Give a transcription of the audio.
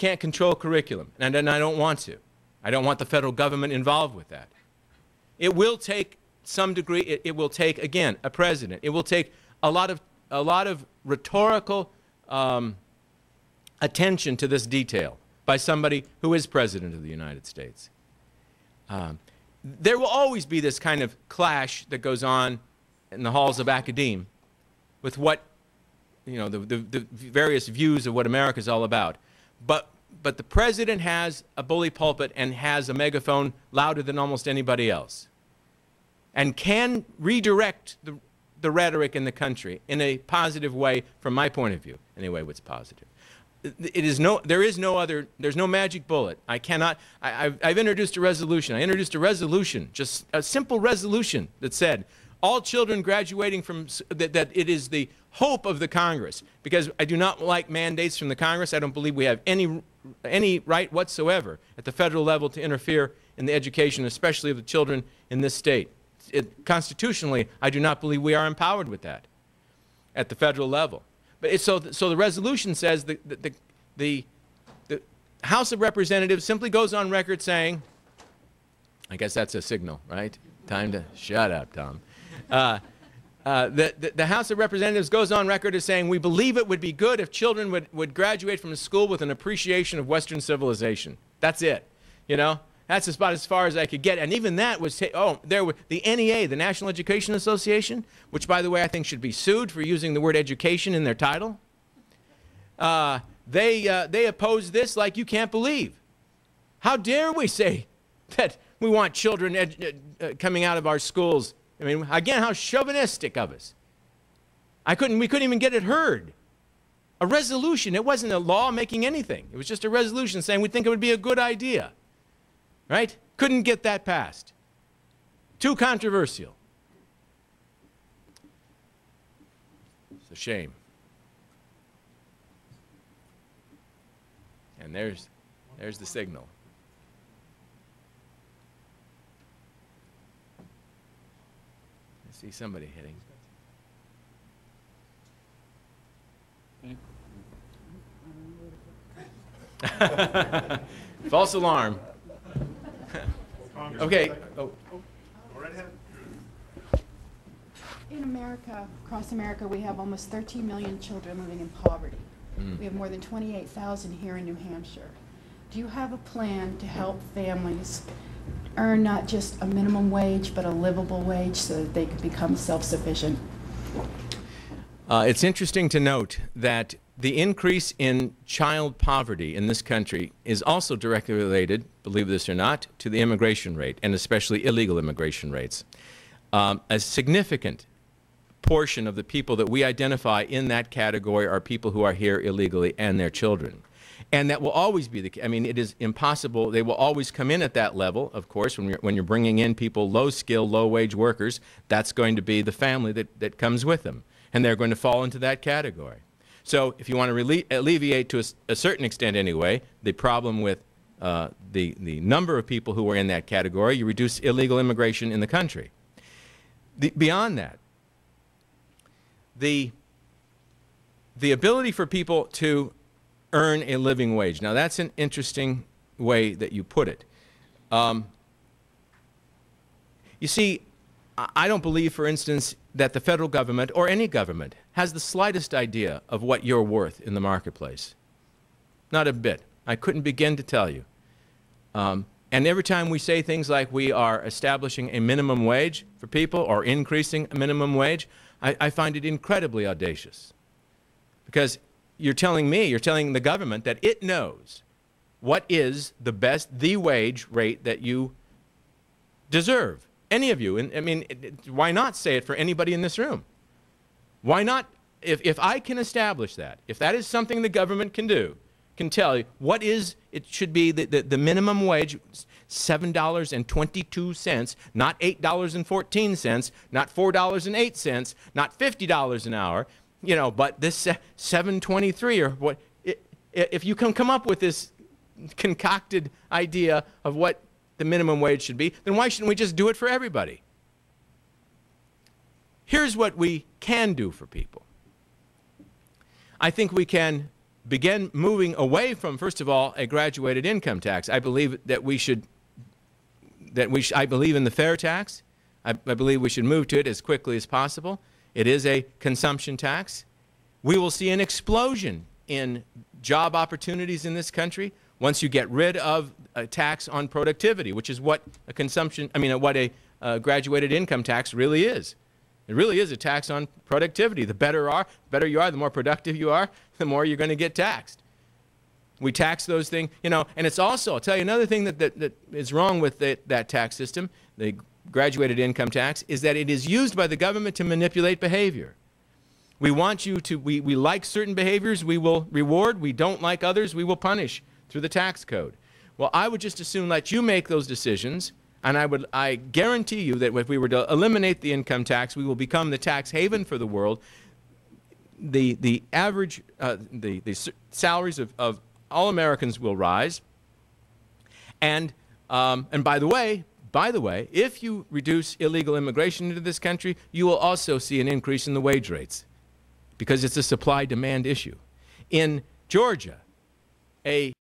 can't control curriculum, and I don't want to. I don't want the federal government involved with that. It will take some degree, it will take, again, a president. It will take a lot of rhetorical attention to this detail by somebody who is President of the United States. There will always be this kind of clash that goes on in the halls of academe with what, you know, the various views of what America is all about. But the president has a bully pulpit and has a megaphone louder than almost anybody else, and can redirect the rhetoric in the country in a positive way, from my point of view. Anyway, what's positive? There's no magic bullet. I've introduced a resolution. I introduced a resolution, just a simple resolution that said, all children graduating from, that it is the hope of the Congress, because I do not like mandates from the Congress. I don't believe we have any right whatsoever at the federal level to interfere in the education, especially of the children in this state. Constitutionally, I do not believe we are empowered with that at the federal level. But so the resolution says the House of Representatives simply goes on record saying, I guess that's a signal, right? Time to shut up, Tom. The House of Representatives goes on record as saying, we believe it would be good if children would graduate from school with an appreciation of Western civilization. That's it, you know? That's about as far as I could get. And even that was, the NEA, the National Education Association, which, by the way, I think should be sued for using the word education in their title. They oppose this like you can't believe. How dare we say that we want children coming out of our schools? I mean, again, how chauvinistic of us. We couldn't even get it heard. A resolution. It wasn't a law making anything. It was just a resolution saying we think it would be a good idea. Right? Couldn't get that passed. Too controversial. It's a shame. And there's the signal. I see somebody hitting. False alarm. Okay. Oh. In America, across America, we have almost 13 million children living in poverty. We have more than 28,000 here in New Hampshire. Do you have a plan to help families earn not just a minimum wage, but a livable wage so that they could become self-sufficient? It's interesting to note that the increase in child poverty in this country is also directly related, believe this or not, to the immigration rate, and especially illegal immigration rates. A significant portion of the people that we identify in that category are people who are here illegally and their children. And that will always be the case. I mean, it is impossible. They will always come in at that level, of course, when you're bringing in people, low-skill, low-wage workers. That's going to be the family that comes with them, and they're going to fall into that category. So if you want to alleviate, to a certain extent anyway, the problem with the number of people who are in that category, you reduce illegal immigration in the country. Beyond that, the ability for people to earn a living wage. Now that's an interesting way that you put it. You see, I don't believe, for instance, that the federal government or any government has the slightest idea of what you're worth in the marketplace. Not a bit. I couldn't begin to tell you. And every time we say things like we are establishing a minimum wage for people or increasing a minimum wage, I find it incredibly audacious. Because you're telling the government that it knows what is the wage rate that you deserve. Any of you. And I mean, why not say it for anybody in this room? Why not, if I can establish that, if that is something the government can do, can tell you what it should be the minimum wage, $7.22, not $8.14, not $4.08, not $50 an hour, you know, but this $7.23 or what, if you can come up with this concocted idea of what the minimum wage should be, then why shouldn't we just do it for everybody? Here's what we can do for people. I think we can begin moving away from, first of all, a graduated income tax. I believe that I believe in the fair tax. I believe we should move to it as quickly as possible. It is a consumption tax. We will see an explosion in job opportunities in this country once you get rid of a tax on productivity, which is what what a graduated income tax really is. It really is a tax on productivity. The better you are, the more productive you are, the more you're going to get taxed. We tax those things, and it's also, I'll tell you another thing that is wrong with that tax system, the graduated income tax, is that it is used by the government to manipulate behavior. We want you to, we like certain behaviors, we will reward. We don't like others, we will punish through the tax code. Well, I would just as soon let you make those decisions, and I guarantee you that if we were to eliminate the income tax, we will become the tax haven for the world. The average, the salaries of all Americans will rise. And by the way, if you reduce illegal immigration into this country, you will also see an increase in the wage rates, because it's a supply-demand issue. In Georgia, a